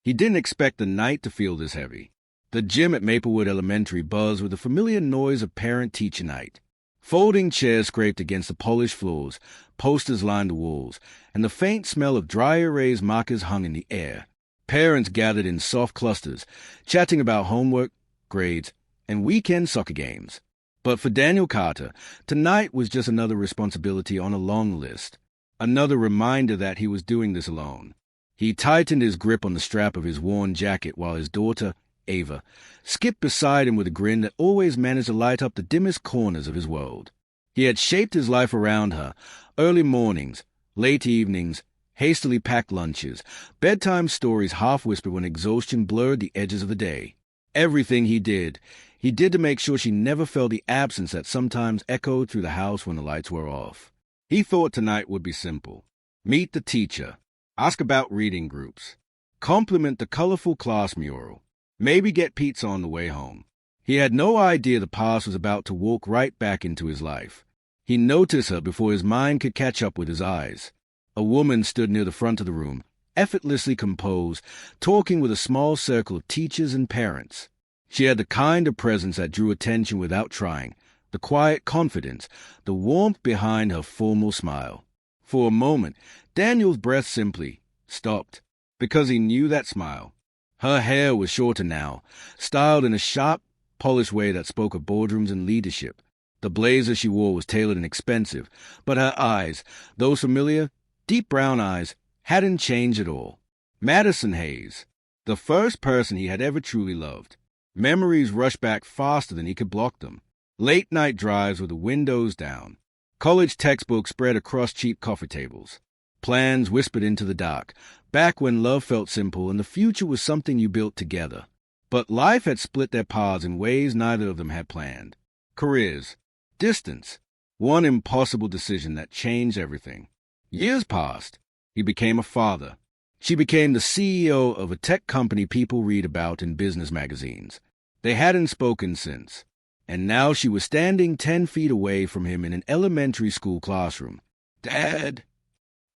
He didn't expect the night to feel this heavy. The gym at Maplewood Elementary buzzed with the familiar noise of parent-teacher night. Folding chairs scraped against the polished floors, posters lined the walls, and the faint smell of dry erase markers hung in the air. Parents gathered in soft clusters, chatting about homework, grades, and weekend soccer games. But for Daniel Carter, tonight was just another responsibility on a long list, another reminder that he was doing this alone. He tightened his grip on the strap of his worn jacket while his daughter, Ava, skipped beside him with a grin that always managed to light up the dimmest corners of his world. He had shaped his life around her, early mornings, late evenings, hastily packed lunches, bedtime stories half-whispered when exhaustion blurred the edges of the day. Everything he did to make sure she never felt the absence that sometimes echoed through the house when the lights were off. He thought tonight would be simple. Meet the teacher, ask about reading groups, compliment the colorful class mural, maybe get pizza on the way home. He had no idea the past was about to walk right back into his life. He noticed her before his mind could catch up with his eyes. A woman stood near the front of the room, effortlessly composed, talking with a small circle of teachers and parents. She had the kind of presence that drew attention without trying, the quiet confidence, the warmth behind her formal smile. For a moment, Daniel's breath simply stopped, because he knew that smile. Her hair was shorter now, styled in a sharp, polished way that spoke of boardrooms and leadership. The blazer she wore was tailored and expensive, but her eyes, those familiar, deep brown eyes, hadn't changed at all. Madison Hayes, the first person he had ever truly loved. Memories rushed back faster than he could block them. Late-night drives with the windows down. College textbooks spread across cheap coffee tables. Plans whispered into the dark, back when love felt simple and the future was something you built together. But life had split their paths in ways neither of them had planned. Careers, distance, one impossible decision that changed everything. Years passed. He became a father. She became the CEO of a tech company people read about in business magazines. They hadn't spoken since. And now she was standing 10 feet away from him in an elementary school classroom. "Dad!"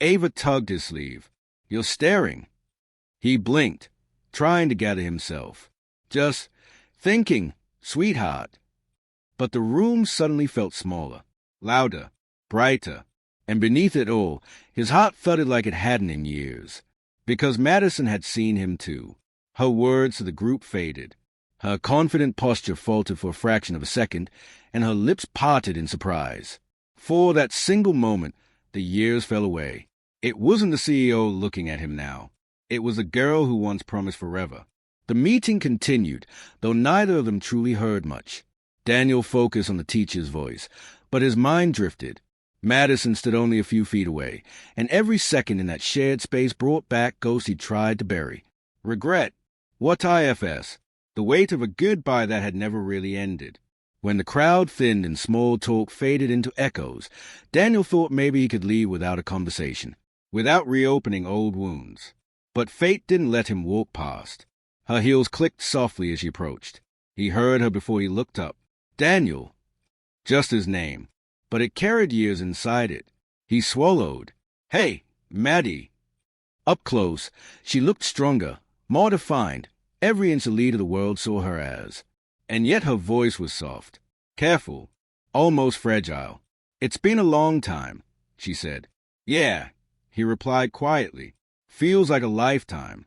Ava tugged his sleeve. "You're staring." He blinked, trying to gather himself. "Just thinking, sweetheart." But the room suddenly felt smaller, louder, brighter, and beneath it all, his heart thudded like it hadn't in years. Because Madison had seen him too. Her words to the group faded. Her confident posture faltered for a fraction of a second, and her lips parted in surprise. For that single moment, the years fell away. It wasn't the CEO looking at him now. It was the girl who once promised forever. The meeting continued, though neither of them truly heard much. Daniel focused on the teacher's voice, but his mind drifted. Madison stood only a few feet away, and every second in that shared space brought back ghosts he tried to bury. Regret. What IFS? The weight of a goodbye that had never really ended. When the crowd thinned and small talk faded into echoes, Daniel thought maybe he could leave without a conversation, without reopening old wounds. But fate didn't let him walk past. Her heels clicked softly as she approached. He heard her before he looked up. Daniel. Just his name. But it carried years inside it. He swallowed. "Hey, Maddie." Up close, she looked stronger, more defined. Every inch the leader the world saw her as. And yet her voice was soft, careful, almost fragile. "It's been a long time," she said. "Yeah," he replied quietly. "Feels like a lifetime."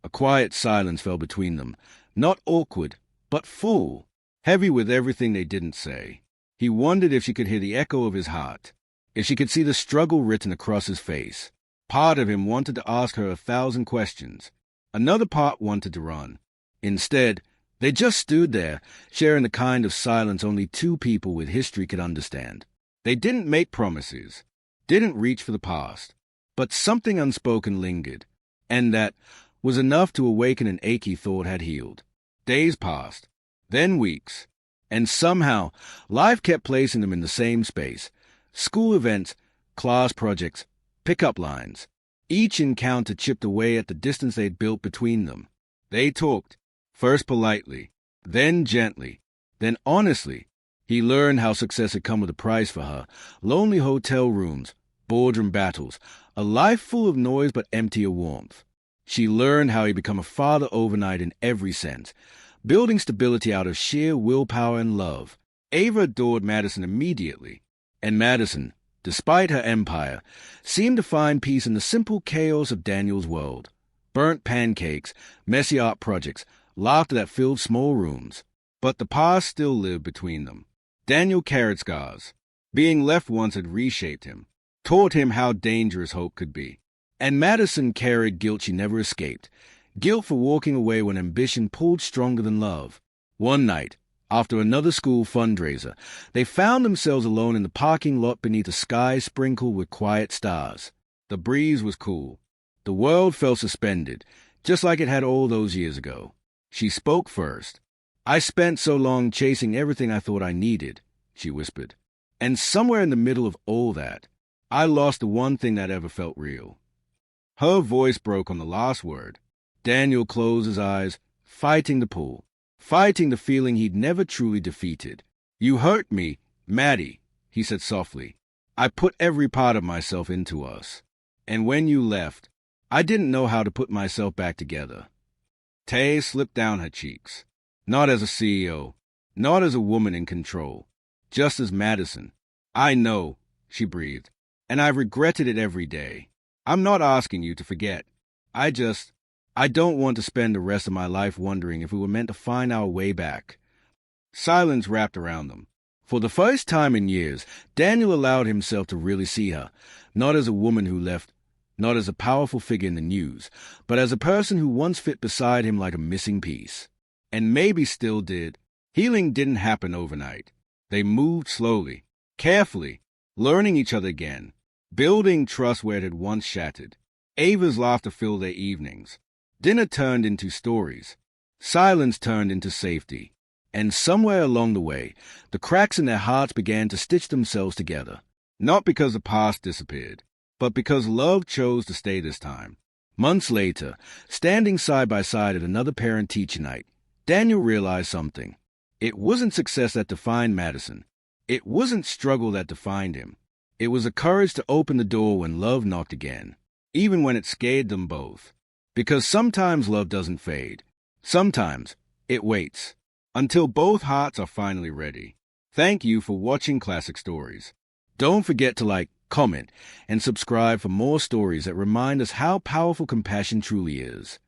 A quiet silence fell between them, not awkward, but full, heavy with everything they didn't say. He wondered if she could hear the echo of his heart, if she could see the struggle written across his face. Part of him wanted to ask her 1,000 questions. Another part wanted to run. Instead, they just stood there, sharing the kind of silence only two people with history could understand. They didn't make promises, didn't reach for the past, but something unspoken lingered, and that was enough to awaken an ache he thought had healed. Days passed, then weeks, and somehow life kept placing them in the same space. School events, class projects, pickup lines. Each encounter chipped away at the distance they'd built between them. They talked, first politely, then gently, then honestly. He learned how success had come with a price for her. Lonely hotel rooms, boardroom battles, a life full of noise but empty of warmth. She learned how he became a father overnight in every sense, building stability out of sheer willpower and love. Ava adored Madison immediately, and Madison, despite her empire, seemed to find peace in the simple chaos of Daniel's world. Burnt pancakes, messy art projects, laughter that filled small rooms. But the past still lived between them. Daniel carried scars. Being left once had reshaped him, taught him how dangerous hope could be. And Madison carried guilt she never escaped, guilt for walking away when ambition pulled stronger than love. One night, after another school fundraiser, they found themselves alone in the parking lot beneath a sky sprinkled with quiet stars. The breeze was cool. The world felt suspended, just like it had all those years ago. She spoke first. "I spent so long chasing everything I thought I needed," she whispered. "And somewhere in the middle of all that, I lost the one thing that ever felt real." Her voice broke on the last word. Daniel closed his eyes, fighting the pull, fighting the feeling he'd never truly defeated. "You hurt me, Maddie," he said softly. "I put every part of myself into us. And when you left, I didn't know how to put myself back together." Tears slipped down her cheeks. Not as a CEO, not as a woman in control, just as Madison. "I know," she breathed, "and I've regretted it every day. I'm not asking you to forget. I don't want to spend the rest of my life wondering if we were meant to find our way back." Silence wrapped around them. For the first time in years, Daniel allowed himself to really see her, not as a woman who left, not as a powerful figure in the news, but as a person who once fit beside him like a missing piece. And maybe still did. Healing didn't happen overnight. They moved slowly, carefully, learning each other again, building trust where it had once shattered. Ava's laughter filled their evenings. Dinner turned into stories. Silence turned into safety. And somewhere along the way, the cracks in their hearts began to stitch themselves together. Not because the past disappeared, but because love chose to stay this time. Months later, standing side by side at another parent-teacher night, Daniel realized something. It wasn't success that defined Madison. It wasn't struggle that defined him. It was the courage to open the door when love knocked again, even when it scared them both. Because sometimes love doesn't fade. Sometimes it waits until both hearts are finally ready. Thank you for watching Classic Stories. Don't forget to like, comment, and subscribe for more stories that remind us how powerful compassion truly is.